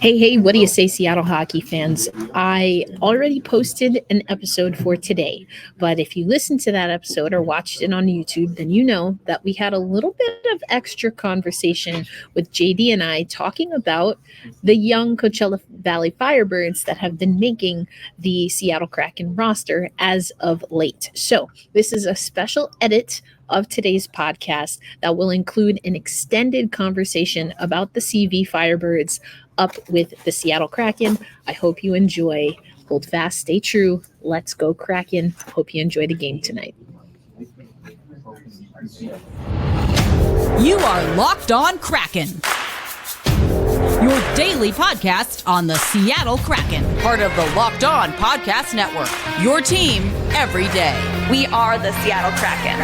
Hey, what do you say, Seattle hockey fans? I already posted an episode for today, but if you listened to that episode or watched it on YouTube, then you know that we had a little bit of extra conversation with JD and I talking about the young Coachella Valley Firebirds that have been making the Seattle Kraken roster as of late. So, this is a special edit of today's podcast that will include an extended conversation about the CV Firebirds up with the Seattle Kraken. I hope you enjoy. Hold fast, stay true. Let's go Kraken. Hope you enjoy the game tonight. You are Locked On Kraken, your daily podcast on the Seattle Kraken, part of the Locked On Podcast Network, your team every day. We are the Seattle Kraken.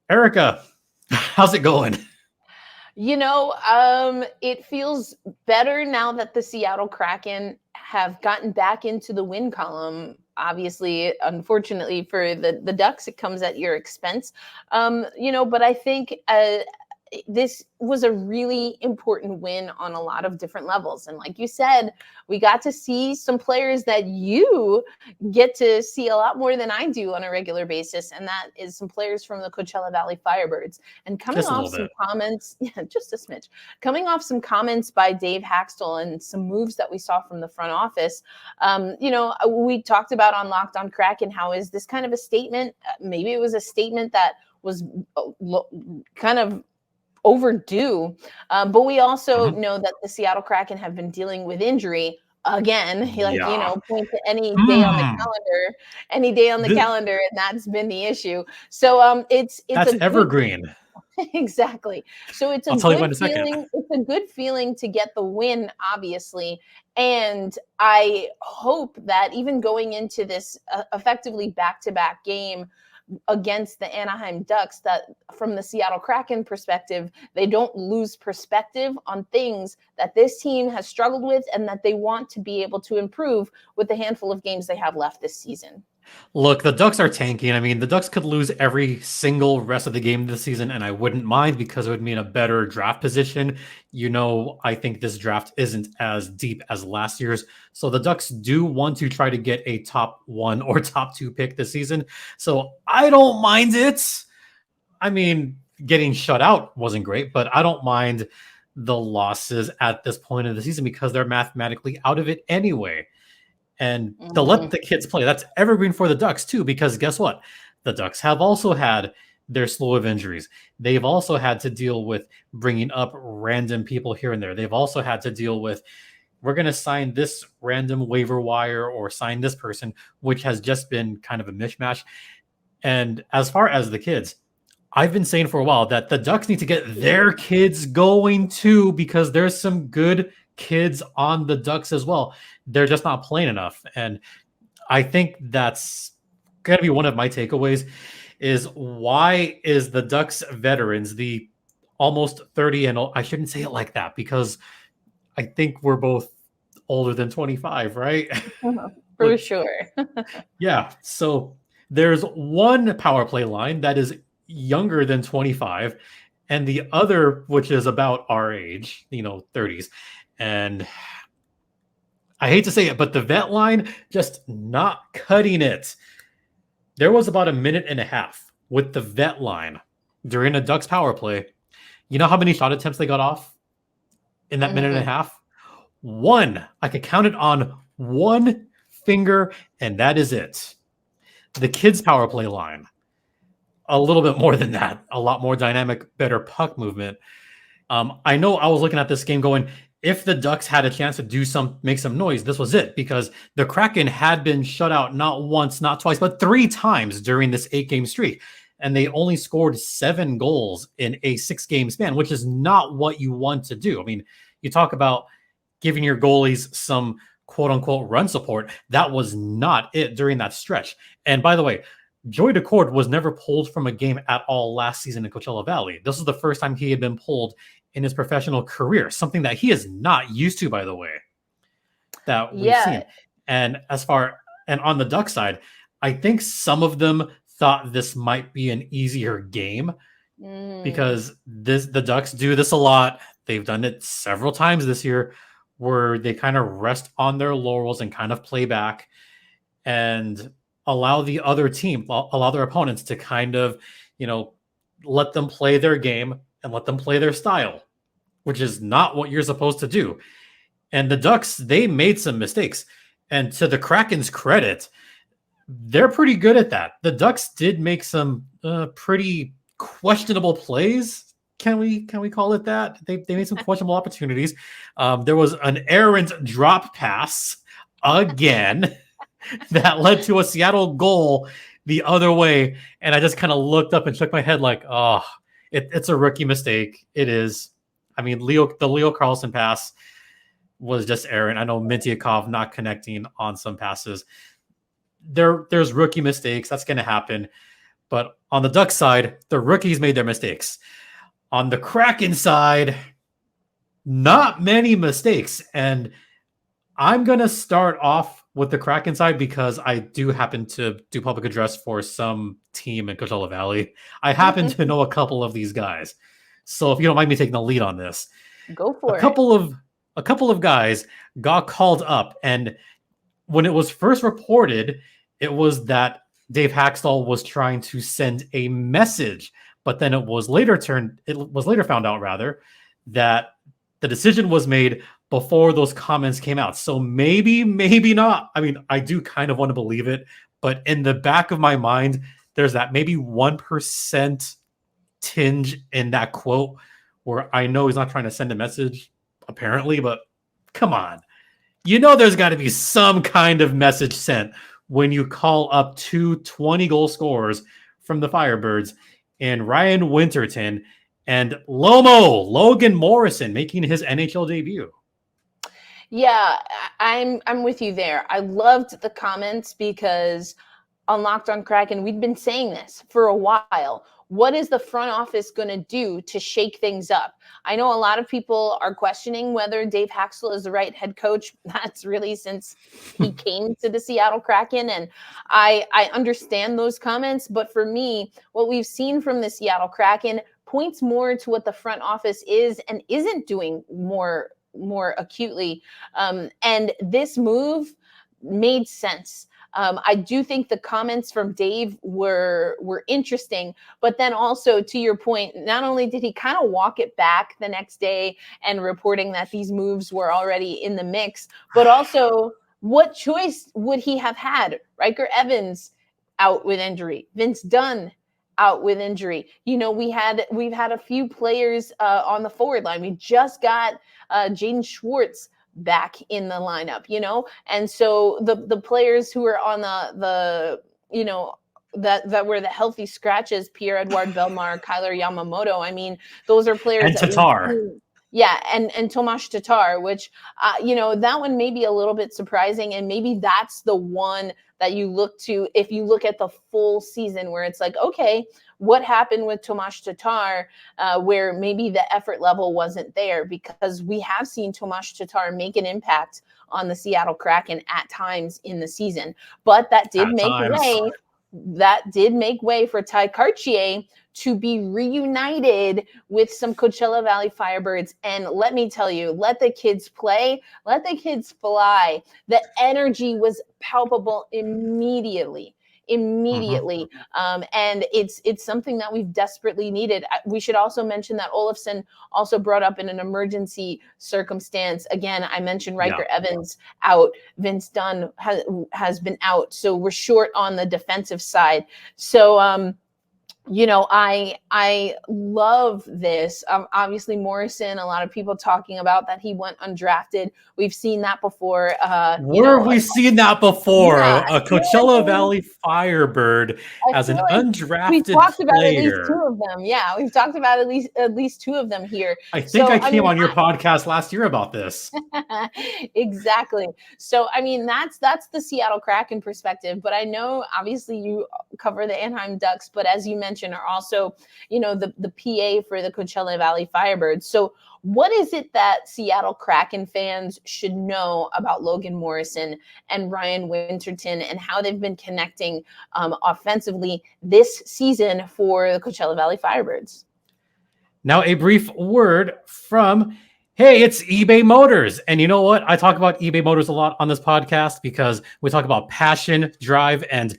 Erica, how's it going? You know, it feels better now that the Seattle Kraken have gotten back into the win column. Obviously, unfortunately for the Ducks, it comes at your expense. But I think this was a really important win on a lot of different levels. And like you said, we got to see some players that you get to see a lot more than I do on a regular basis. And that is some players from the Coachella Valley Firebirds. And coming off some comments, just a smidge, coming off some comments by Dave Haxtell and some moves that we saw from the front office. We talked about on Locked On Kraken, how is this kind of a statement? Maybe it was a statement that was kind of overdue, but we also know that the Seattle Kraken have been dealing with injury again. Point to any day on the calendar, and that's been the issue. So it's evergreen. Exactly. So it's a good feeling. It's a good feeling to get the win, obviously, and I hope that even going into this effectively back-to-back game against the Anaheim Ducks, that from the Seattle Kraken perspective, they don't lose perspective on things that this team has struggled with and that they want to be able to improve with the handful of games they have left this season. Look, the Ducks are tanking. I mean, the Ducks could lose every single rest of the game this season, and I wouldn't mind because it would mean a better draft position. I think this draft isn't as deep as last year's. So the Ducks do want to try to get a top 1 or top 2 pick this season. So I don't mind it. I mean, getting shut out wasn't great, but I don't mind the losses at this point of the season because they're mathematically out of it anyway. And to let the kids play, that's evergreen for the Ducks too, because guess what? The Ducks have also had their slew of injuries. They've also had to deal with bringing up random people here and there. They've also had to deal with, we're going to sign this random waiver wire or sign this person, which has just been kind of a mishmash. And as far as the kids, I've been saying for a while that the Ducks need to get their kids going too, because there's some good kids on the Ducks as well. They're just not playing enough. And I think that's going to be one of my takeaways is why is the Ducks veterans, the almost 30 and I shouldn't say it like that because I think we're both older than 25, right? For sure. Yeah. So there's one power play line that is younger than 25 and the other, which is about our age, 30s. And I hate to say it, but the vet line just not cutting it. There was about a minute and a half with the vet line during a Ducks power play. You know how many shot attempts they got off in that minute and a half? One. I could count it on one finger, and that is it. The kids power play line, a little bit more than that. A lot more dynamic, better puck movement. I know I was looking at this game going, if the Ducks had a chance to make some noise, this was it, because the Kraken had been shut out not once, not twice, but 3 times during this 8-game streak. And they only scored 7 goals in a 6-game span, which is not what you want to do. I mean, you talk about giving your goalies some quote unquote run support. That was not it during that stretch. And by the way, Joey Daccord was never pulled from a game at all last season in Coachella Valley. This was the first time he had been pulled in his professional career, something that he is not used to, by the way. that we've Yeah. seen. And on the Duck side, I think some of them thought this might be an easier game because the Ducks do this a lot. They've done it several times this year where they kind of rest on their laurels and kind of play back and allow their opponents to kind of, let them play their game and let them play their style, which is not what you're supposed to do. And the Ducks, they made some mistakes. And to the Kraken's credit, they're pretty good at that. The Ducks did make some pretty questionable plays. Can we call it that? They made some questionable opportunities. There was an errant drop pass again that led to a Seattle goal the other way. And I just kind of looked up and shook my head like, oh, it's a rookie mistake. It is. I mean, the Leo Carlson pass was just errant. I know Mintyukov not connecting on some passes. There's rookie mistakes. That's going to happen. But on the Ducks side, the rookies made their mistakes. On the Kraken side, not many mistakes. And I'm going to start off with the Kraken side because I do happen to do public address for some team in Coachella Valley. I happen to know a couple of these guys. So if you don't mind me taking the lead on this, Go for a couple of guys got called up, and when it was first reported, it was that Dave Haxtell was trying to send a message, but then it was later found out rather that the decision was made before those comments came out. So maybe not. I mean, I do kind of want to believe it, but in the back of my mind, there's that maybe 1% tinge in that quote where I know he's not trying to send a message, apparently, but come on. There's got to be some kind of message sent when you call up two 20-goal scorers from the Firebirds and Ryan Winterton and Logan Morrison making his NHL debut. Yeah, I'm with you there. I loved the comments because on Locked on Kraken, we'd been saying this for a while. What is the front office going to do to shake things up? I know a lot of people are questioning whether Dave Haxtell is the right head coach. That's really since he came to the Seattle Kraken. And I understand those comments. But for me, what we've seen from the Seattle Kraken points more to what the front office is and isn't doing more acutely. And this move made sense. I do think the comments from Dave were interesting, but then also to your point, not only did he kind of walk it back the next day and reporting that these moves were already in the mix, but also what choice would he have had? Riker Evans out with injury, Vince Dunn out with injury. We've had a few players on the forward line. We just got Jaden Schwartz back in the lineup, and so the players who are on the that were the healthy scratches, Pierre-Edouard Bellemare, Kyler Yamamoto. I mean, those are players. And Tatar. Yeah, and Tomáš Tatar, which, that one may be a little bit surprising, and maybe that's the one that you look to if you look at the full season where it's like, okay, what happened with Tomáš Tatar where maybe the effort level wasn't there, because we have seen Tomáš Tatar make an impact on the Seattle Kraken at times in the season. But that did make way for Ty Cartier to be reunited with some Coachella Valley Firebirds. And let me tell you, let the kids play, let the kids fly. The energy was palpable immediately. And it's something that we've desperately needed. We should also mention that Olofsson also brought up in an emergency circumstance. Again, I mentioned Riker Evans out. Vince Dunn has been out. So we're short on the defensive side. So, I love this. Obviously, Morrison, a lot of people talking about that he went undrafted. We've seen that before. Where have we seen that before? Yeah, a Coachella Valley Firebird as an undrafted we've talked player. About at least two of them. Yeah, we've talked about at least two of them here. I think I came on your podcast last year about this. Exactly. So, I mean, that's the Seattle Kraken perspective. But I know, obviously, you cover the Anaheim Ducks, but as you mentioned, are also, the PA for the Coachella Valley Firebirds. So What is it that Seattle Kraken fans should know about Logan Morrison and Ryan Winterton and how they've been connecting offensively this season for the Coachella Valley Firebirds? Now, a brief word from, hey, it's eBay Motors. And you know what? I talk about eBay Motors a lot on this podcast because we talk about passion, drive, and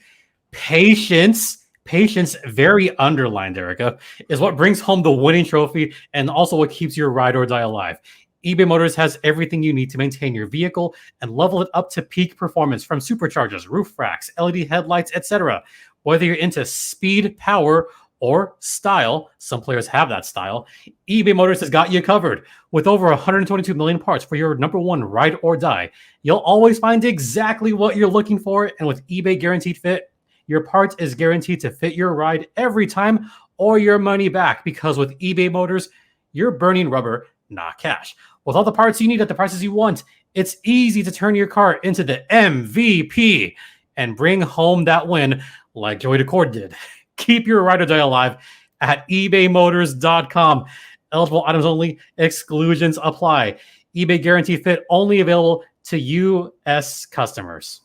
patience. Patience, very underlined, Erica, is what brings home the winning trophy and also what keeps your ride or die alive. eBay Motors has everything you need to maintain your vehicle and level it up to peak performance, from superchargers, roof racks, LED headlights, etc. Whether you're into speed, power, or style, some players have that style, eBay Motors has got you covered. With over 122 million parts for your number one ride or die, you'll always find exactly what you're looking for. And with eBay Guaranteed Fit, your part is guaranteed to fit your ride every time or your money back, because with eBay Motors, you're burning rubber, not cash. With all the parts you need at the prices you want, it's easy to turn your car into the MVP and bring home that win like Joey Decord did. Keep your ride or die alive at ebaymotors.com. Eligible items only. Exclusions apply. eBay Guaranteed Fit only available to U.S. customers.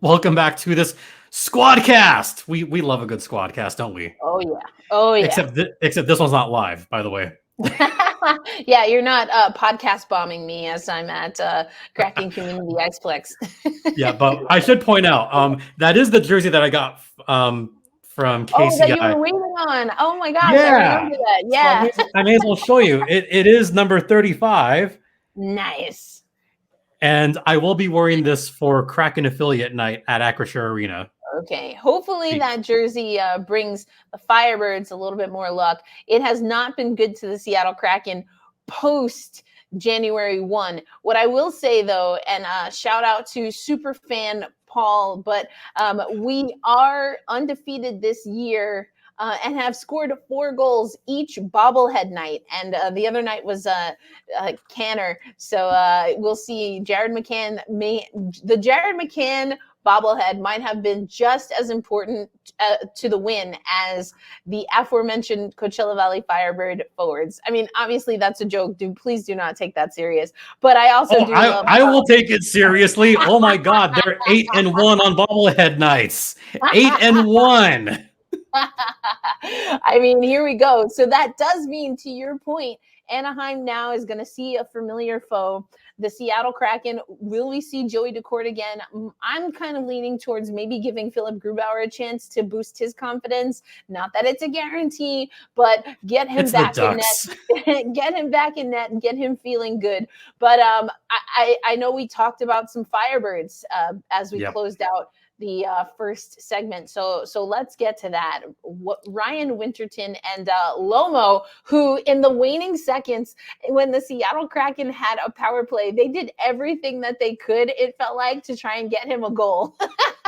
Welcome back to this Squadcast. We love a good Squadcast, don't we? Oh yeah. Oh yeah. Except this one's not live, by the way. Yeah, you're not podcast bombing me as I'm at Kraken Community Xplex. Yeah, but I should point out that is the jersey that I got from KCI. Oh, that you were waiting on. Oh my gosh, Yeah. I remember that. Yeah. So I may as well show you. It is number 35. Nice. And I will be wearing this for Kraken affiliate night at Acrisure Arena. Okay. Hopefully that jersey brings the Firebirds a little bit more luck. It has not been good to the Seattle Kraken post January 1. What I will say, though, and shout out to super fan Paul, but we are undefeated this year and have scored 4 goals each bobblehead night. And the other night was Canner. So we'll see. Jared McCann the Jared McCann bobblehead might have been just as important to the win as the aforementioned Coachella Valley Firebird forwards. I mean, obviously that's a joke. Please do not take that serious. But I also I will take it seriously. Oh my God, they're 8-1 on bobblehead nights. 8-1. I mean, here we go. So that does mean, to your point, Anaheim now is going to see a familiar foe. The Seattle Kraken, will we see Joey Decord again? I'm kind of leaning towards maybe giving Philip Grubauer a chance to boost his confidence. Not that it's a guarantee, but get him back in net. Get him back in net and get him feeling good. But I know we talked about some Firebirds as we closed out the first segment. So let's get to that. Ryan Winterton and Lomo, who in the waning seconds, when the Seattle Kraken had a power play, they did everything that they could, it felt like, to try and get him a goal.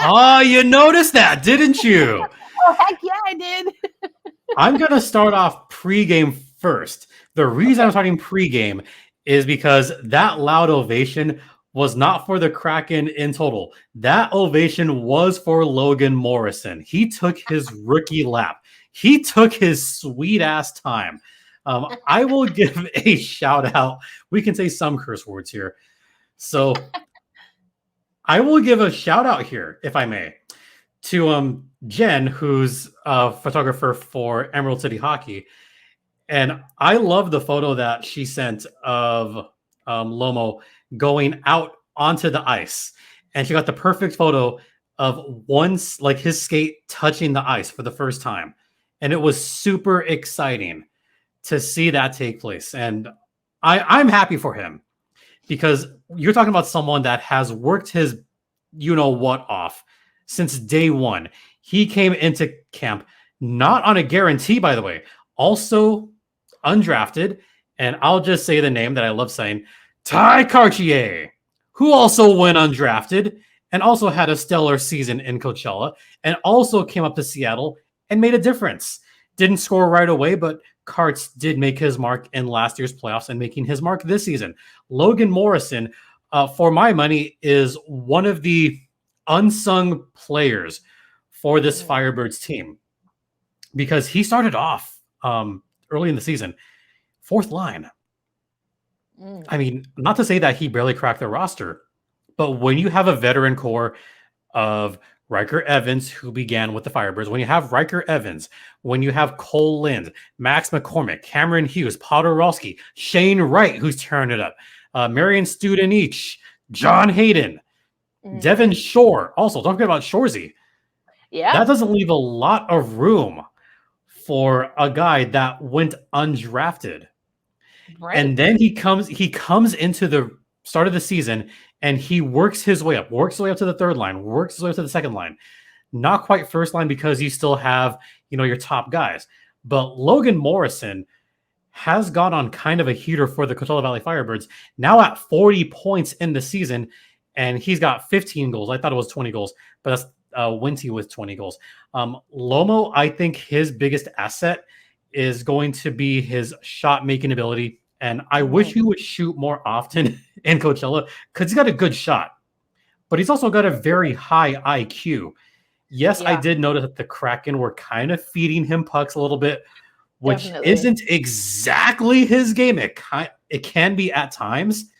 Oh, you noticed that, didn't you? Oh, heck yeah, I did. I'm going to start off pregame first. The reason I'm starting pregame is because that loud ovation was not for the Kraken in total. That ovation was for Logan Morrison. He took his rookie lap. He took his sweet ass time. I will give a shout out. We can say some curse words here. So I will give a shout out here, if I may, to Jen, who's a photographer for Emerald City Hockey. And I love the photo that she sent of Lomo going out onto the ice, and she got the perfect photo of his skate touching the ice for the first time, and it was super exciting to see that take place. And I'm happy for him, because you're talking about someone that has worked his what off since day one. He came into camp not on a guarantee, by the way, also undrafted, and I'll just say the name that I love saying, Ty Cartier, who also went undrafted and also had a stellar season in Coachella and also came up to Seattle and made a difference. Didn't score right away, but Karts did make his mark in last year's playoffs and making his mark this season. Logan Morrison, for my money, is one of the unsung players for this Firebirds team. because he started off early in the season, fourth line. I mean, not to say that he barely cracked the roster, but when you have a veteran core of Riker Evans, who began with the Firebirds, when you have Riker Evans, when you have Cole Lind, Max McCormick, Cameron Hughes, Podorowski, Shane Wright, who's tearing it up, Marion Studenic, John Hayden, Devin Shore. Also, don't forget about Shorzy. Yeah. That doesn't leave a lot of room for a guy that went undrafted. Right. And then he comes into the start of the season and he works his way up to the third line, works his way up to the second line. Not quite first line because you still have, your top guys. But Logan Morrison has gone on kind of a heater for the Coachella Valley Firebirds, now at 40 points in the season, and he's got 15 goals. I thought it was 20 goals, but that's Winty with 20 goals. Lomo, I think his biggest asset is going to be his shot-making ability, and I wish he would shoot more often in Coachella because he's got a good shot, but he's also got a very high IQ. Yes, I did notice that the Kraken were kind of feeding him pucks a little bit, which isn't exactly his game. It can be at times,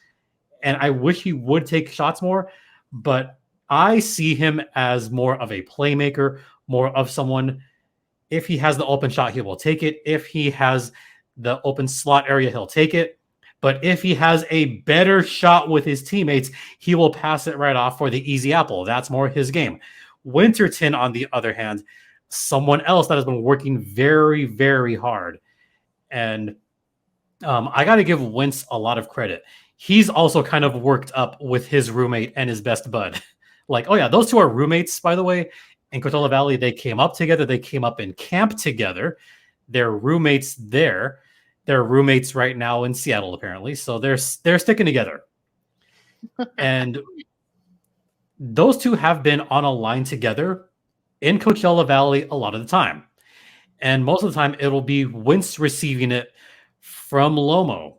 and I wish he would take shots more, but I see him as more of a playmaker, more of someone, if he has the open shot, he will take it. If he has the open slot area, he'll take it. But if he has a better shot with his teammates, he will pass it right off for the easy apple. That's more his game. Winterton, on the other hand, someone else that has been working very, very hard. And I got to give Wentz a lot of credit. He's also kind of worked up with his roommate and his best bud. Like, oh yeah, those two are roommates, by the way. In Coachella Valley, they came up together. They came up in camp together. They're roommates there. They're roommates right now in Seattle, apparently. So they're sticking together. And those two have been on a line together in Coachella Valley a lot of the time. And most of the time, it'll be Wentz receiving it from Lomo.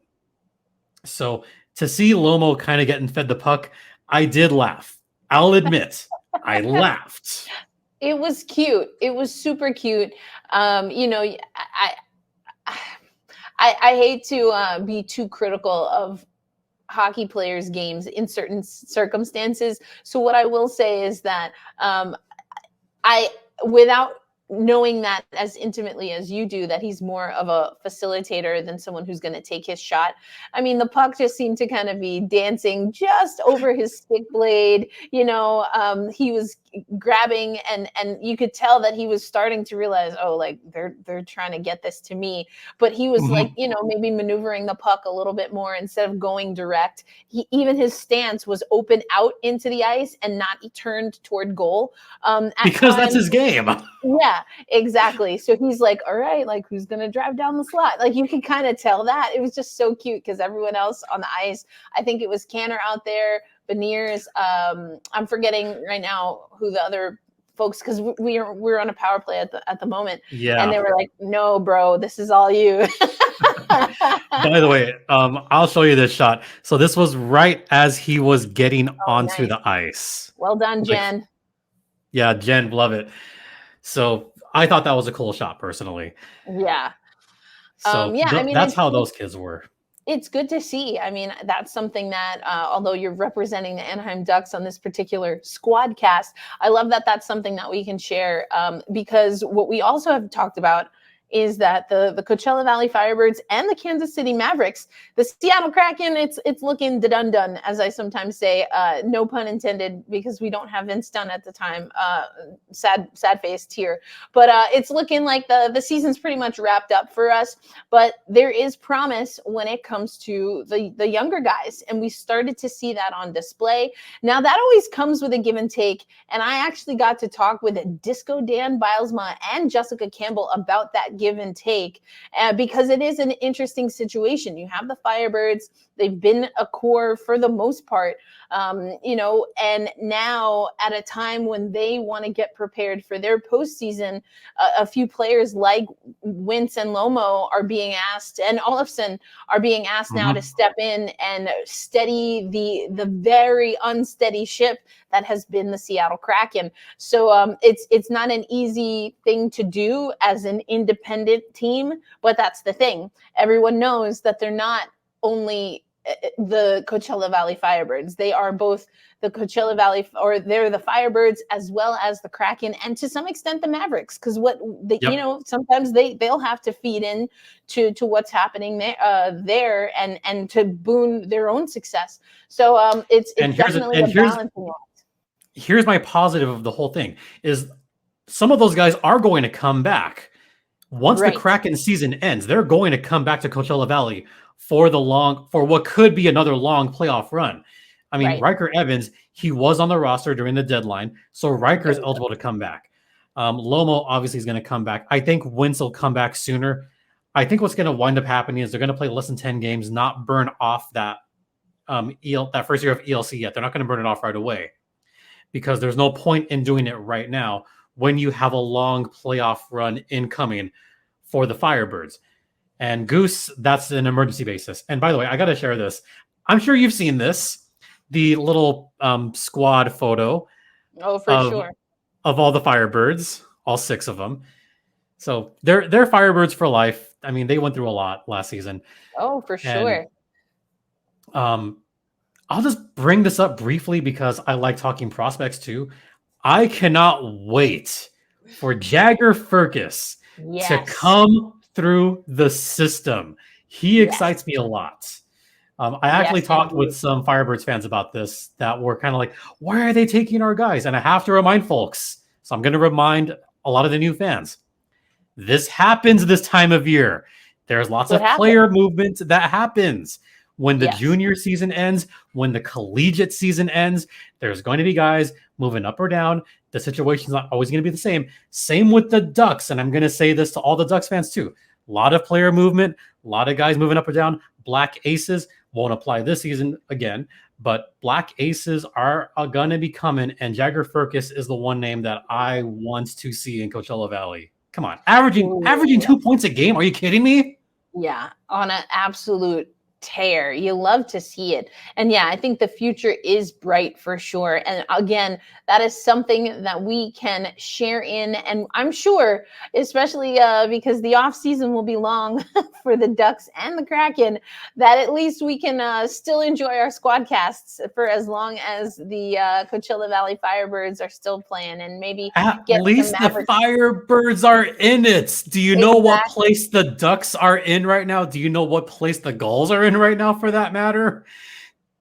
So to see Lomo kind of getting fed the puck, I did laugh. I'll admit, I laughed. It was cute. It was super cute. I hate to be too critical of hockey players' games in certain circumstances. So what I will say is that without knowing that as intimately as you do, that he's more of a facilitator than someone who's going to take his shot. I mean, the puck just seemed to kind of be dancing just over his stick blade. He was grabbing and you could tell that he was starting to realize, oh, like they're trying to get this to me. But he was like, maybe maneuvering the puck a little bit more instead of going direct. Even his stance was open out into the ice and not turned toward goal. Because that's his game. Yeah, exactly. So he's like, all right, like who's going to drive down the slot? Like you can kind of tell that. It was just so cute because everyone else on the ice, I think it was Canner out there, Beniers. I'm forgetting right now who the other folks, because we're on a power play at the moment. Yeah. And they were like, no, bro, this is all you. By the way, I'll show you this shot. So this was right as he was getting onto the ice. Well done, Jen. Yeah, Jen, love it. So I thought that was a cool shot personally. Yeah. So that's how those kids were. It's good to see. I mean, that's something that, although you're representing the Anaheim Ducks on this particular squad cast, I love that that's something that we can share because what we also have talked about is that the Coachella Valley Firebirds and the Kansas City Mavericks, the Seattle Kraken, it's looking done, as I sometimes say, no pun intended, because we don't have Vince Dunn at the time, sad faced here, but it's looking like the season's pretty much wrapped up for us, but there is promise when it comes to the younger guys, and we started to see that on display. Now that always comes with a give and take, and I actually got to talk with Disco Dan Bilesma and Jessica Campbell about that give and take, because it is an interesting situation. You have the Firebirds. They've been a core for the most part, and now at a time when they want to get prepared for their postseason, a few players like Wentz and Lomo are being asked, and Olofsson are being asked now to step in and steady the very unsteady ship that has been the Seattle Kraken. So it's not an easy thing to do as an independent team, but that's the thing. Everyone knows that they're not only the Coachella Valley Firebirds. They are both the Coachella Valley, or they're the Firebirds as well as the Kraken, and to some extent the Mavericks, because sometimes they'll have to feed in to what's happening there and to boon their own success. So it's definitely a balancing act. Here's my positive of the whole thing is some of those guys are going to come back. Once the Kraken season ends, they're going to come back to Coachella Valley for what could be another long playoff run. I mean, Riker Evans, he was on the roster during the deadline, so Riker is eligible to come back. Lomo obviously is going to come back. I think Wentz will come back sooner. I think what's going to wind up happening is they're going to play less than 10 games, not burn off that that first year of ELC yet. They're not going to burn it off right away because there's no point in doing it right now when you have a long playoff run incoming for the Firebirds. And Goose, that's an emergency basis. And by the way, I got to share this. I'm sure you've seen this, the little squad photo. Oh, for sure. Of all the Firebirds, all 6 of them. So they're Firebirds for life. I mean, they went through a lot last season. Oh, for sure. I'll just bring this up briefly because I like talking prospects too. I cannot wait for Jagger Firkus to come through the system. He excites me a lot. I actually talked with some Firebirds fans about this that were kind of like, why are they taking our guys? And I have to remind folks, so I'm going to remind a lot of the new fans, this happens this time of year. There's lots of player movement that happens. When the junior season ends, when the collegiate season ends, there's going to be guys moving up or down. The situation's not always going to be the same. Same with the Ducks, and I'm going to say this to all the Ducks fans too. A lot of player movement, a lot of guys moving up or down. Black Aces won't apply this season again, but Black Aces are going to be coming, and Jagger Firkus is the one name that I want to see in Coachella Valley. Come on, averaging 2 points a game. Are you kidding me? Yeah, on an absolute tear. You love to see it. And I think the future is bright for sure. And again, that is something that we can share in. And I'm sure, especially because the off season will be long for the Ducks and the Kraken, that at least we can still enjoy our squadcasts for as long as the Coachella Valley Firebirds are still playing, and maybe at least the Firebirds are in it. Do you know what place the Ducks are in right now? Do you know what place the Gulls are in right now, for that matter?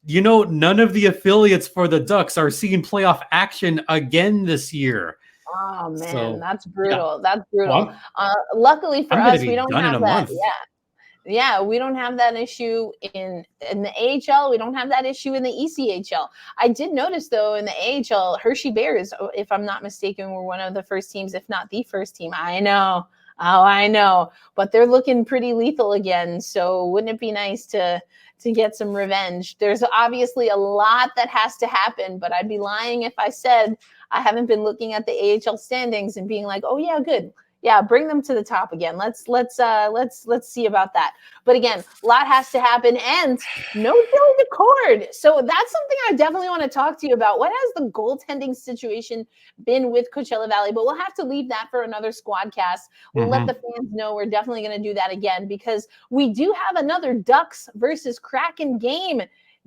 You know, none of the affiliates for the Ducks are seeing playoff action again this year. Oh man, that's brutal. That's brutal. Luckily for us, we don't have that. Yeah, we don't have that issue in the AHL. We don't have that issue in the ECHL. I did notice though in the AHL, Hershey Bears, if I'm not mistaken, were one of the first teams, if not the first team. I know. Oh, I know, but they're looking pretty lethal again. So wouldn't it be nice to get some revenge? There's obviously a lot that has to happen, but I'd be lying if I said I haven't been looking at the AHL standings and being like, oh yeah, good. Yeah, bring them to the top again. Let's see about that. But again, a lot has to happen, and no Billy the Cord. So that's something I definitely want to talk to you about. What has the goaltending situation been with Coachella Valley? But we'll have to leave that for another squadcast. We'll let the fans know we're definitely going to do that again, because we do have another Ducks versus Kraken game,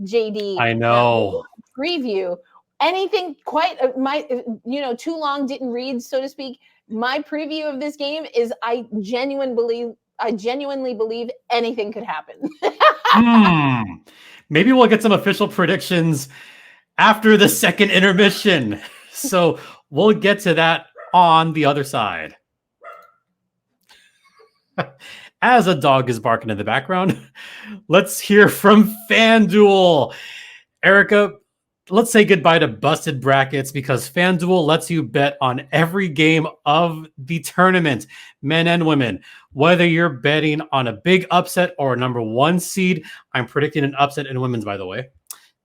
JD. I know. Preview. Anything quite too long didn't read, so to speak. My preview of this game is I genuinely believe anything could happen. Maybe we'll get some official predictions after the second intermission. So we'll get to that on the other side. As a dog is barking in the background, let's hear from FanDuel. Erica, let's say goodbye to busted brackets because FanDuel lets you bet on every game of the tournament, men and women. Whether you're betting on a big upset or a number 1 seed, I'm predicting an upset in women's, by the way.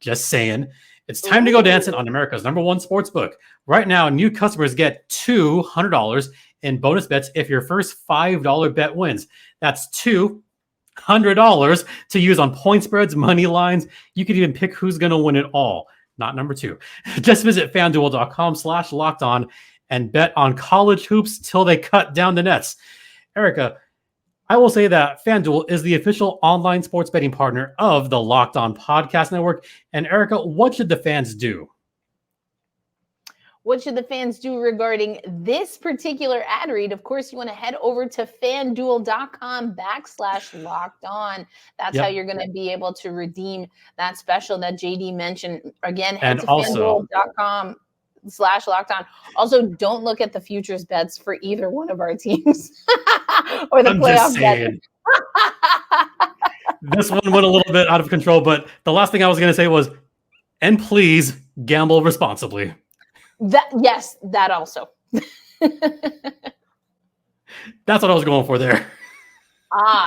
Just saying. It's time to go dancing on America's number 1 sportsbook. Right now, new customers get $200 in bonus bets if your first $5 bet wins. That's $200 to use on point spreads, money lines. You could even pick who's going to win it all. Not number 2. Just visit FanDuel.com/lockedon and bet on college hoops till they cut down the nets. Erica, I will say that FanDuel is the official online sports betting partner of the Locked On Podcast Network. And Erica, what should the fans do? What should the fans do regarding this particular ad read? Of course, you want to head over to FanDuel.com/lockedon. That's how you're going to be able to redeem that special that JD mentioned. Again, head to FanDuel.com/lockedon. Also, don't look at the futures bets for either one of our teams or the playoff bets. This one went a little bit out of control, but the last thing I was going to say was, and please gamble responsibly. That also. That's what I was going for there.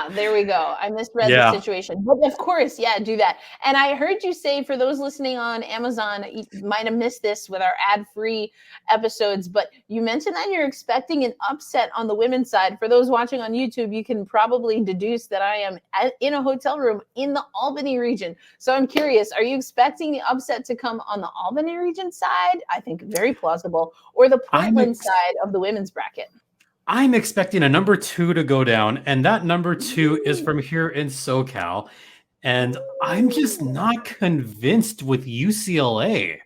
There we go. I misread the situation. But of course, do that. And I heard you say, for those listening on Amazon, you might have missed this with our ad-free episodes, but you mentioned that you're expecting an upset on the women's side. For those watching on YouTube, you can probably deduce that I am in a hotel room in the Albany region. So I'm curious, are you expecting the upset to come on the Albany region side? I think very plausible. Or the Portland side of the women's bracket? I'm expecting a number 2 to go down, and that number 2 is from here in SoCal. And I'm just not convinced with UCLA.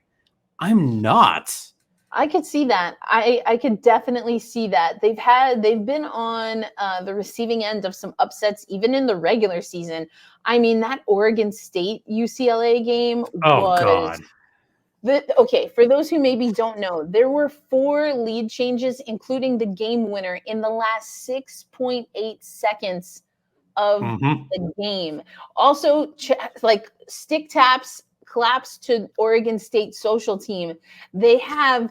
I'm not. I could see that. I could definitely see that. They've been on the receiving end of some upsets, even in the regular season. I mean, that Oregon State UCLA game was... God. Okay, for those who maybe don't know, there were 4 lead changes, including the game winner, in the last 6.8 seconds of the game. Also, stick taps, claps to Oregon State social team. They have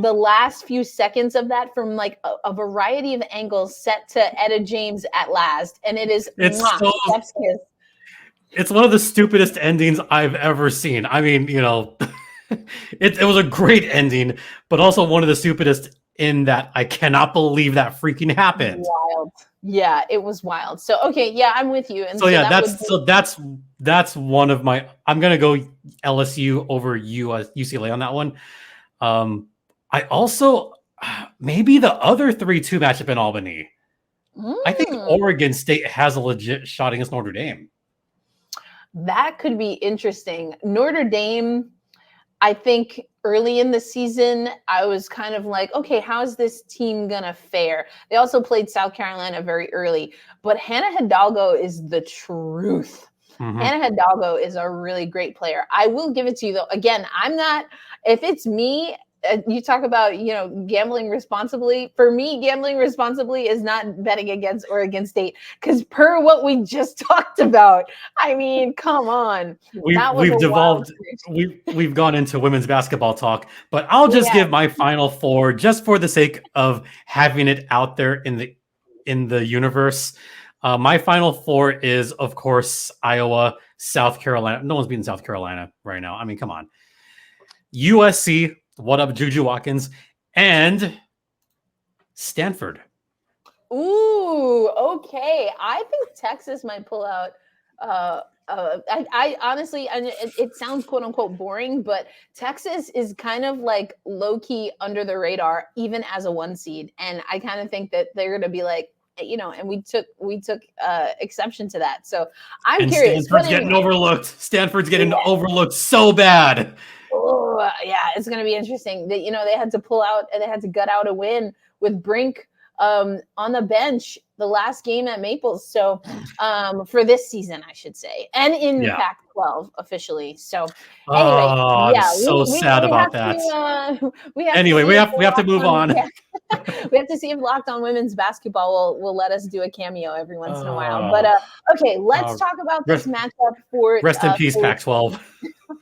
the last few seconds of that from a variety of angles set to Etta James at last, and it's one of the stupidest endings I've ever seen. I mean, it was a great ending, but also one of the stupidest in that I cannot believe that freaking happened. Wild. Yeah, it was wild. So, okay, I'm with you. And that's one of my, I'm going to go LSU over UCLA on that one. I also, maybe the other 3-2 matchup in Albany. I think Oregon State has a legit shot against Notre Dame. That could be interesting. Notre Dame, I think early in the season, I was kind of like, okay, how's this team going to fare? They also played South Carolina very early, but Hannah Hidalgo is the truth. Hannah Hidalgo is a really great player. I will give it to you, though. Again, if it's me, you talk about, gambling responsibly. For me, gambling responsibly is not betting against Oregon State, because per what we just talked about, I mean, come on. We've devolved. We've gone into women's basketball talk, but I'll just give my final 4 just for the sake of having it out there in the universe. My final 4 is, of course, Iowa, South Carolina. No one's beating South Carolina right now. I mean, come on. USC. What up, Juju Watkins? And Stanford. Ooh, okay. I think Texas might pull out. I honestly, and it sounds quote unquote boring, but Texas is kind of like low key under the radar, even as a 1 seed. And I kind of think that they're going to be like, and we took exception to that. So I'm curious. Stanford's getting overlooked. Stanford's getting overlooked so bad. Oh, yeah, it's going to be interesting. They had to pull out and they had to gut out a win with Brink on the bench the last game at Maples. So for this season, I should say, and in Pac-12 officially. So anyway, I'm sad about that. We have to move on. We have to see if Locked On Women's Basketball will let us do a cameo every once in a while. But okay, let's talk about this matchup for rest in peace, Pac-12.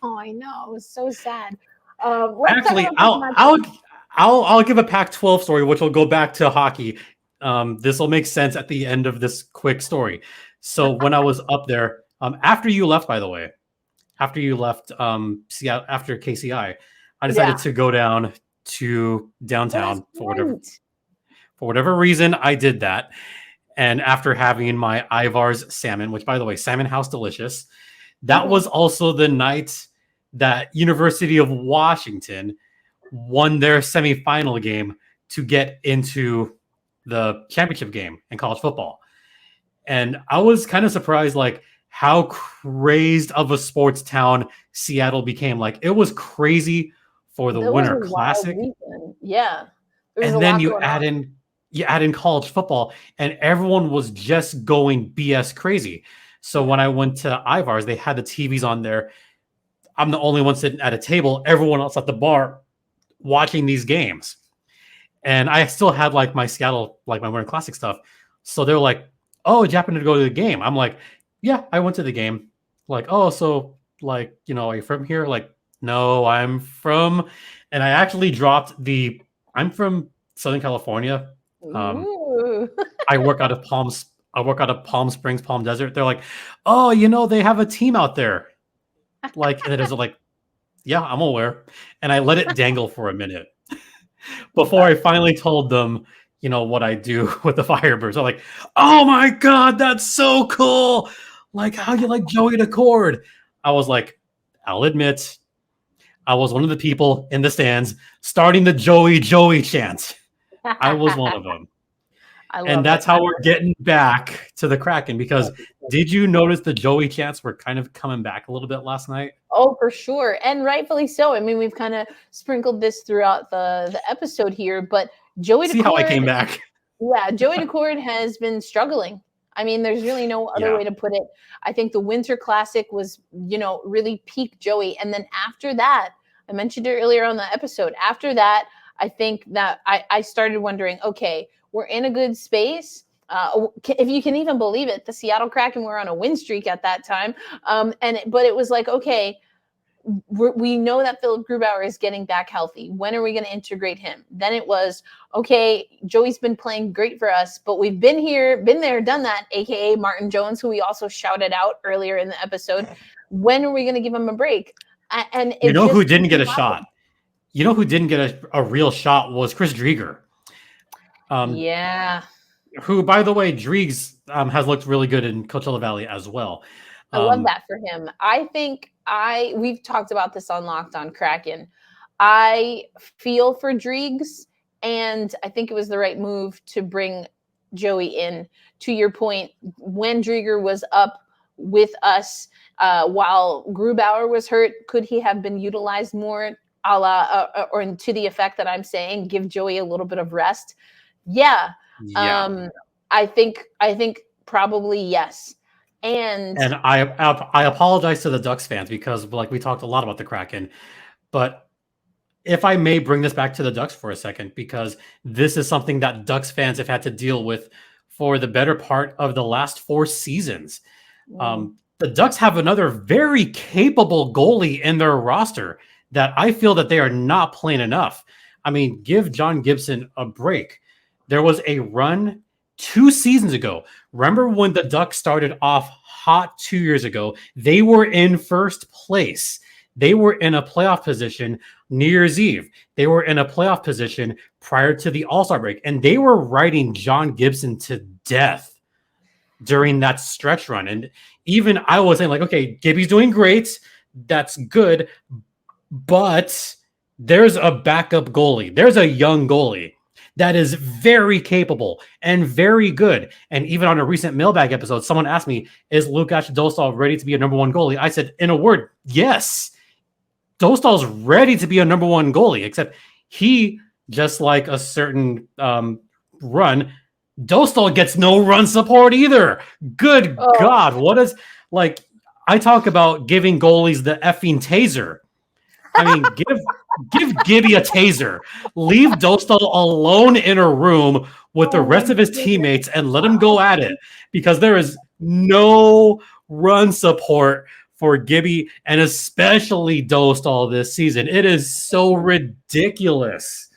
Oh, I know. It was so sad. Let's Actually, talk about I'll give a Pac-12 story, which will go back to hockey. This will make sense at the end of this quick story. So when I was up there, after you left, by the way, after you left Seattle, after KCI, I decided to go down to downtown for whatever reason. I did that, and after having my Ivar's salmon, which by the way, Salmon House delicious, that was also the night that University of Washington won their semifinal game to get into the championship game in college football. And I was kind of surprised, like, how crazed of a sports town Seattle became. Like, it was crazy for the Winter Classic. Yeah. And then you add in college football, and everyone was just going BS crazy. So when I went to Ivar's, they had the TVs on there. I'm the only one sitting at a table. Everyone else at the bar watching these games. And I still had like my Seattle, like my Winter Classic stuff. So they're like, "Oh, did you happen to go to the game?" I'm like, "Yeah, I went to the game." Like, "Oh, so like, are you from here?" Like, "No, I'm from," and I actually dropped I'm from Southern California. I work out of Palm Springs, Palm Desert. They're like, "Oh, they have a team out there." Like, and it is like, "Yeah, I'm aware." And I let it dangle for a minute before I finally told them, what I do with the Firebirds. They're like, "Oh my God, that's so cool. Like, how you like Joey DeCord?" I was like, "I'll admit, I was one of the people in the stands starting the Joey chant. I was one of them." And that's how we're getting back to the Kraken, because did you notice the Joey chants were kind of coming back a little bit last night? Oh, for sure. And rightfully so. I mean, we've kind of sprinkled this throughout the episode here, but Joey See how I came back? Yeah, Joey DeCord has been struggling. I mean, there's really no other way to put it. I think the Winter Classic was, really peak Joey. And then after that, I mentioned it earlier on the episode, after that, I think that I started wondering, okay, we're in a good space. If you can even believe it, the Seattle Kraken were on a win streak at that time. But it was like, okay, we know that Philip Grubauer is getting back healthy. When are we going to integrate him? Then it was, okay, Joey's been playing great for us, but we've been there, done that, aka Martin Jones, who we also shouted out earlier in the episode. When are we going to give him a break? And who didn't get a shot? Who didn't get a real shot was Chris Drieger. Who, by the way, Driegs has looked really good in Coachella Valley as well. I love that for him. I think we've talked about this on Locked On Kraken. I feel for Driegs, and I think it was the right move to bring Joey in. To your point, when Drieger was up with us while Grubauer was hurt, could he have been utilized more, or to the effect that I'm saying, give Joey a little bit of rest? Yeah. I think probably yes. And I apologize to the Ducks fans, because like we talked a lot about the Kraken, but if I may bring this back to the Ducks for a second, because this is something that Ducks fans have had to deal with for the better part of the last 4 seasons. The Ducks have another very capable goalie in their roster that I feel that they are not playing enough. I mean, give John Gibson a break. There was a run 2 seasons ago. Remember when the Ducks started off hot 2 years ago? They were in first place. They were in a playoff position New Year's Eve. They were in a playoff position prior to the All-Star break. And they were riding John Gibson to death during that stretch run. And even I was saying, like, okay, Gibby's doing great. That's good. But there's a backup goalie. There's a young goalie that is very capable and very good. And even on a recent mailbag episode, someone asked me, is Lukáš Dostal ready to be a number 1 goalie? I said, in a word, yes. Dostal's ready to be a number 1 goalie, except he, just like a certain run, Dostal gets no run support either. Good God. What is, like, I talk about giving goalies the effing taser. I mean, give Gibby a taser. Leave Dostal alone in a room with the rest of his teammates and let him go at it, because there is no run support for Gibby and especially Dostal this season. It is so ridiculous.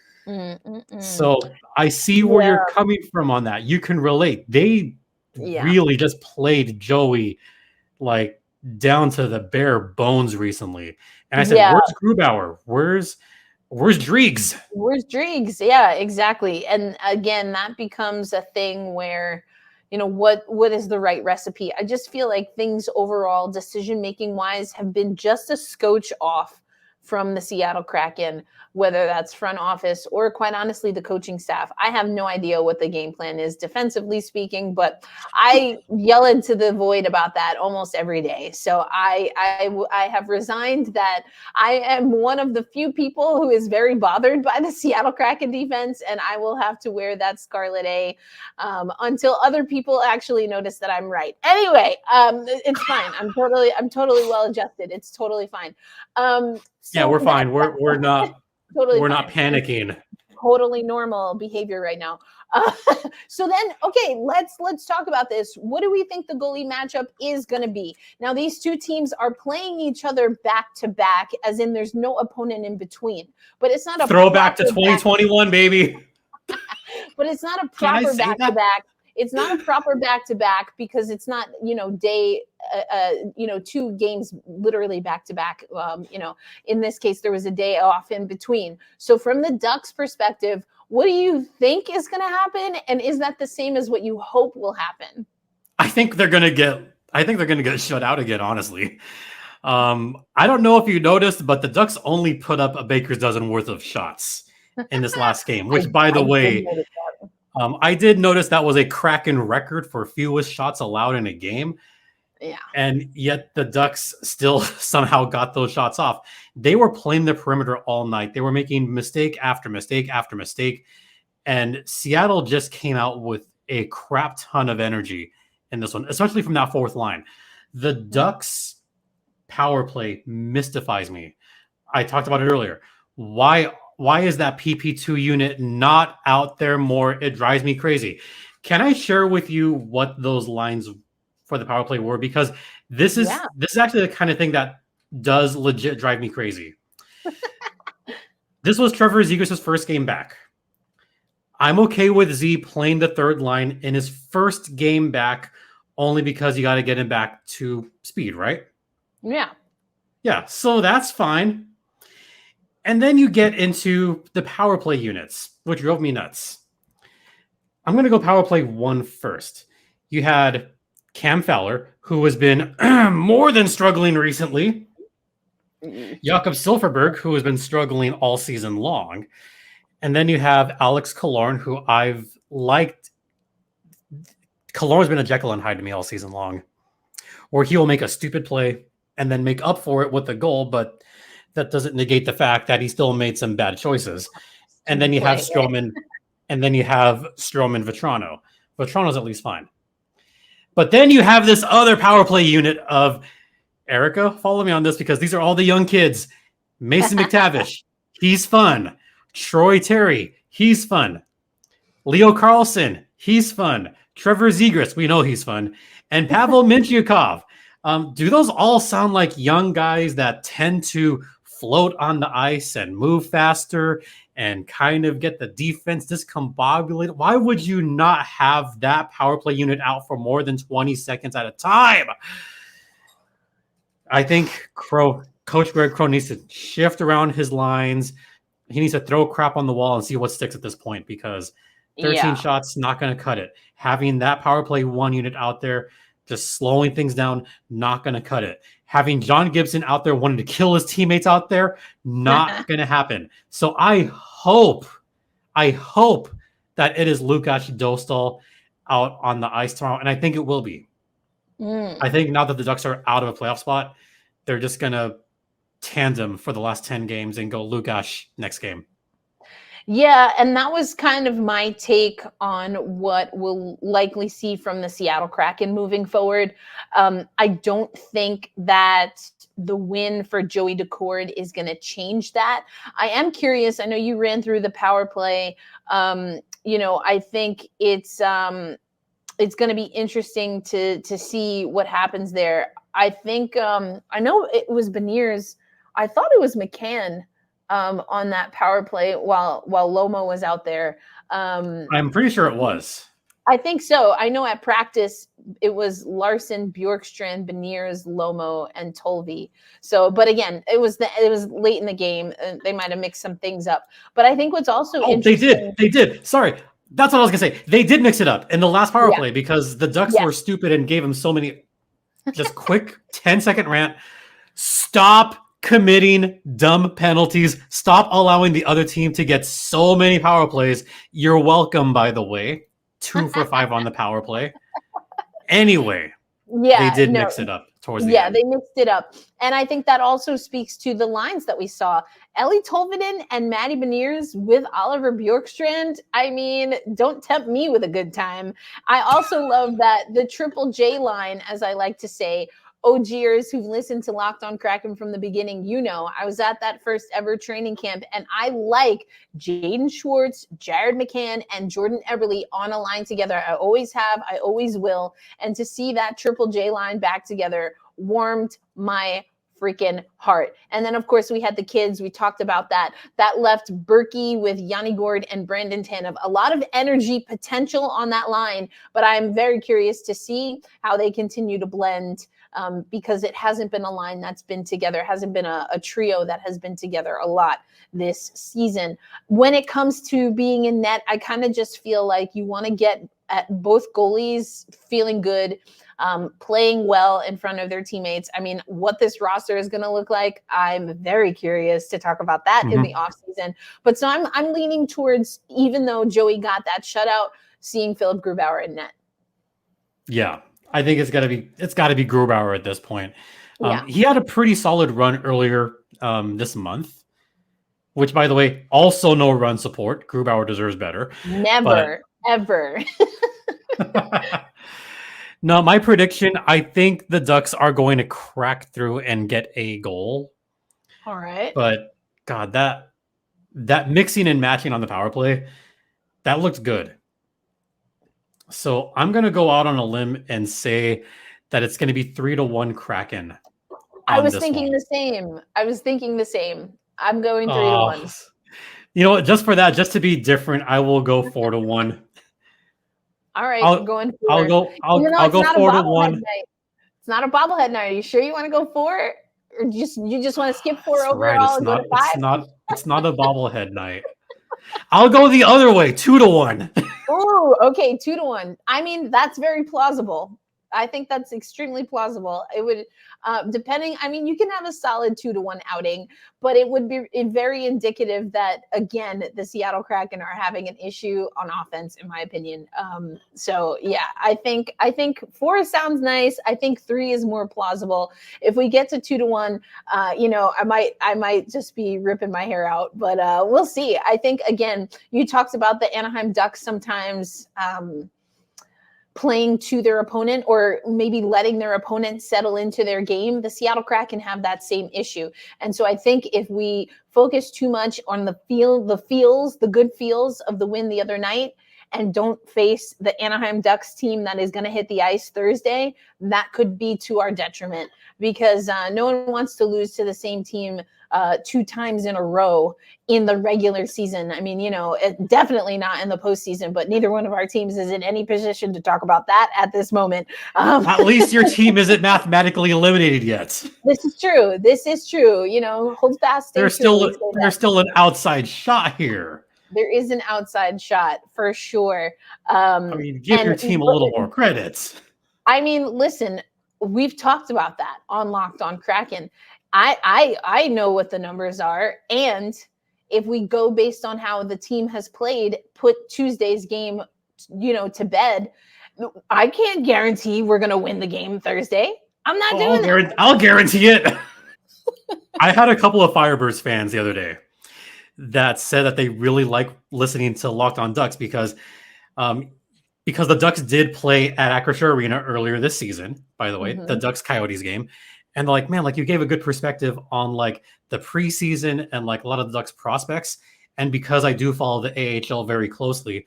So I see where you're coming from on that. You can relate. They really just played Joey like down to the bare bones recently. And I said, where's Grubauer? Where's Driegs? Where's Driegs? Yeah, exactly. And again, that becomes a thing where, you know, what is the right recipe? I just feel like things overall, decision-making wise, have been just a scotch off from the Seattle Kraken, whether that's front office or quite honestly, the coaching staff. I have no idea what the game plan is defensively speaking, but I yell into the void about that almost every day. So I have resigned that I am one of the few people who is very bothered by the Seattle Kraken defense, and I will have to wear that Scarlet A until other people actually notice that I'm right. Anyway, it's fine. I'm totally well adjusted. It's totally fine. Yeah, we're fine. We're not totally we're not panicking. Totally normal behavior right now. So then, okay, let's talk about this. What do we think the goalie matchup is going to be? Now, these two teams are playing each other back to back, as in there's no opponent in between. But it's not a throwback to 2021, baby. But it's not a proper back to back. It's not a proper back-to-back because it's not, two games literally back-to-back. In this case, there was a day off in between. So from the Ducks' perspective, what do you think is going to happen? And is that the same as what you hope will happen? I think they're going to get shut out again, honestly. I don't know if you noticed, but the Ducks only put up a baker's dozen worth of shots in this last game, which, by the way, I did notice that was a Kraken record for fewest shots allowed in a game. Yeah. And yet the Ducks still somehow got those shots off. They were playing the perimeter all night. They were making mistake after mistake after mistake. And Seattle just came out with a crap ton of energy in this one, especially from that fourth line. The Ducks power play mystifies me. I talked about it earlier. Why is that PP2 unit not out there more? It drives me crazy. Can I share with you what those lines for the power play were? Because this is actually the kind of thing that does legit drive me crazy. This was Trevor Zegras' first game back. I'm okay with Z playing the third line in his first game back only because you got to get him back to speed, right? Yeah. Yeah, so that's fine. And then you get into the power play units, which drove me nuts. I'm going to go power play 1 first. You had Cam Fowler, who has been more than struggling recently. Jakob Silfverberg, who has been struggling all season long. And then you have Alex Killorn, who I've liked. Killorn's been a Jekyll and Hyde to me all season long, where he will make a stupid play and then make up for it with a goal, but that doesn't negate the fact that he still made some bad choices. And then you have Stroman, and then you have Stroman Vetrano. Vetrano's at least fine. But then you have this other power play unit of Erica. Follow me on this because these are all the young kids. Mason McTavish, he's fun. Troy Terry, he's fun. Leo Carlson, he's fun. Trevor Zegras, we know he's fun. And Pavel Mintyukov. Do those all sound like young guys that tend to float on the ice and move faster and kind of get the defense discombobulated? Why would you not have that power play unit out for more than 20 seconds at a time? I think Coach Greg Crow needs to shift around his lines. He needs to throw crap on the wall and see what sticks at this point, because 13 shots, not going to cut it. Having that power play 1 unit out there, just slowing things down, not going to cut it. Having John Gibson out there wanting to kill his teammates out there, not going to happen. So I hope that it is Lukáš Dostal out on the ice tomorrow, and I think it will be. I think now that the Ducks are out of a playoff spot, they're just going to tandem for the last 10 games and go Lukáš next game. Yeah, and that was kind of my take on what we'll likely see from the Seattle Kraken moving forward. I don't think that the win for Joey Daccord is going to change that. I am curious. I know you ran through the power play. I think it's it's going to be interesting to see what happens there. I think I know it was Beniers. I thought it was McCann on that power play while Lomo was out there. I'm pretty sure it was. I think so. I know at practice it was Larson, Bjorkstrand, Beniers, Lomo, and Tolvi. So, but again, it was late in the game. They might have mixed some things up. But I think what's also interesting. They did. Sorry, that's what I was gonna say. They did mix it up in the last power play because the Ducks were stupid and gave them so many. Just quick 10-second rant. Stop committing dumb penalties. Stop allowing the other team to get so many power plays. You're welcome, by the way. 2 for 5 on the power play. Anyway, they did mix it up towards the end. They mixed it up. And I think that also speaks to the lines that we saw. Ellie Tolvanen and Maddie Beniers with Oliver Bjorkstrand. I mean, don't tempt me with a good time. I also love that the Triple J line, as I like to say, OGers who've listened to Locked on Kraken from the beginning, I was at that first ever training camp, and I like Jaden Schwartz, Jared McCann, and Jordan Eberle on a line together. I always have, I always will. And to see that Triple J line back together warmed my freaking heart. And then, of course, we had the kids. We talked about that. That left Berkey with Yanni Gord and Brandon Tanev. A lot of energy potential on that line, but I'm very curious to see how they continue to blend because it hasn't been a line that's been together, hasn't been a trio that has been together a lot this season. When it comes to being in net, I kind of just feel like you want to get at both goalies feeling good, playing well in front of their teammates. I mean, what this roster is going to look like, I'm very curious to talk about that in the offseason. But so I'm leaning towards, even though Joey got that shutout, seeing Philip Grubauer in net. Yeah, I think it's got to be Grubauer at this point. He had a pretty solid run earlier this month, which, by the way, also no run support. Grubauer deserves better. Never, ever. No, my prediction, I think the Ducks are going to crack through and get a goal. All right. But, God, that mixing and matching on the power play, that looked good. So I'm going to go out on a limb and say that it's going to be 3-1 Kraken. I was thinking the same. I'm going 3-1. You know what? Just for that, just to be different, I will go 4-1. All right, I'm going 4. I'll go 4-1. It's not a bobblehead night. Are you sure you want to go 4? Or you just want to skip 4 overall and go to 5? It's not a bobblehead night. I'll go the other way, 2-1. Oh, okay, 2-1. I mean, that's very plausible. I think that's extremely plausible. It would, depending, I mean, you can have a solid 2-1 outing, but it would be very indicative that, again, the Seattle Kraken are having an issue on offense, in my opinion. So yeah, I think 4 sounds nice. I think 3 is more plausible. If we get to 2-1, I might just be ripping my hair out, but we'll see. I think, again, you talked about the Anaheim Ducks sometimes, playing to their opponent or maybe letting their opponent settle into their game. The Seattle Kraken have that same issue. And so I think if we focus too much on the good feels of the win the other night and don't face the Anaheim Ducks team that is going to hit the ice Thursday, that could be to our detriment because no one wants to lose to the same team 2 times in a row in the regular season. I mean, definitely not in the postseason, but neither one of our teams is in any position to talk about that at this moment. At least your team isn't mathematically eliminated yet. This is true. Hold fast. There's still an outside shot here. There is an outside shot for sure. Give your team a little more credit. I mean, listen, we've talked about that on Locked on Kraken. I know what the numbers are. And if we go based on how the team has played, put Tuesday's game, to bed, I can't guarantee we're going to win the game Thursday. I'm not doing that. I'll guarantee it. I had a couple of Firebirds fans the other day that said that they really like listening to Locked on Ducks because the Ducks did play at Acrisure Arena earlier this season, by the way, the Ducks Coyotes game. And they're like, man, you gave a good perspective on the preseason and a lot of the Ducks prospects. And because I do follow the AHL very closely,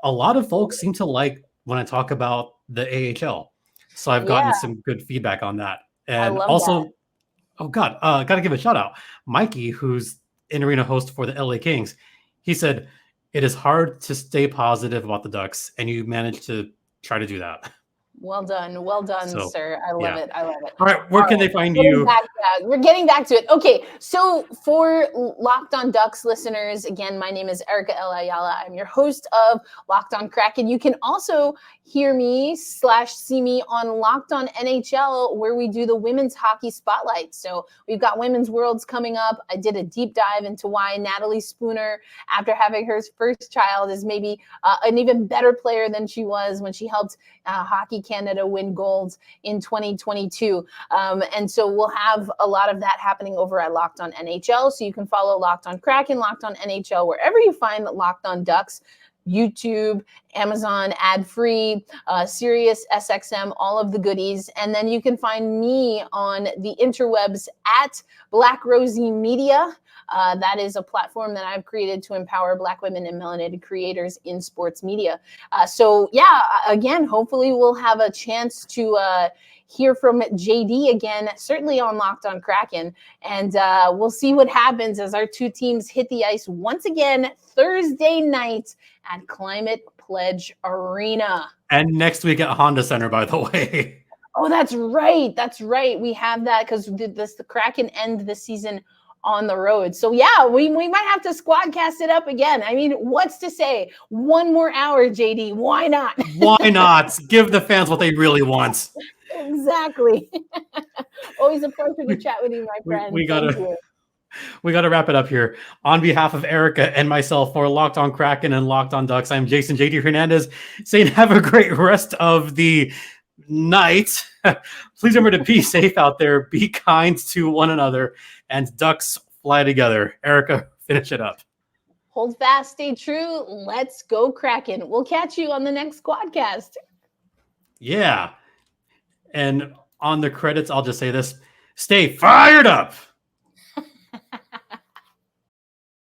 a lot of folks seem to like when I talk about the AHL. So I've gotten Yeah, some good feedback on that. I And love that. also, oh God, got to give a shout out. Mikey, who's in arena host for the LA Kings, he said, it is hard to stay positive about the Ducks, and you managed to try to do that. Well done, So, sir. I love yeah. it. I love it. All right, where All can right, they find getting you? back, we're getting back to it. Okay, so for Locked On Ducks listeners, again, my name is Erica L. Ayala. I'm your host of Locked On Kraken. You can also hear me / see me on Locked On NHL, where we do the women's hockey spotlight. So we've got Women's Worlds coming up. I did a deep dive into why Natalie Spooner, after having her first child, is maybe an even better player than she was when she helped Hockey Canada win gold in 2022. And so we'll have a lot of that happening over at Locked On NHL. So you can follow Locked On Kraken, Locked On NHL, wherever you find Locked On Ducks. YouTube, Amazon, ad-free, Sirius, SXM, all of the goodies. And then you can find me on the interwebs at Black Rosie Media. That is a platform that I've created to empower Black women and melanated creators in sports media. So yeah, again, hopefully we'll have a chance to hear from JD again, certainly on Locked On Kraken. And we'll see what happens as our two teams hit the ice once again Thursday night at Climate Pledge Arena. And next week at Honda Center, by the way. Oh, that's right. That's right. We have that because the Kraken end the season on the road. So yeah, we might have to squadcast it up again. I mean, what's to say? One more hour, JD. Why not? Why not? Give the fans what they really want. Exactly. Always a pleasure to chat with you, my friend. We gotta wrap it up here. On behalf of Erica and myself for Locked On Kraken and Locked On Ducks, I'm Jason JD Hernandez saying have a great rest of the night. Please remember to be safe out there, be kind to one another, and Ducks fly together. Erica, finish it up. Hold fast, stay true. Let's go Kraken. We'll catch you on the next Quadcast. Yeah. And on the credits, I'll just say this. Stay fired up.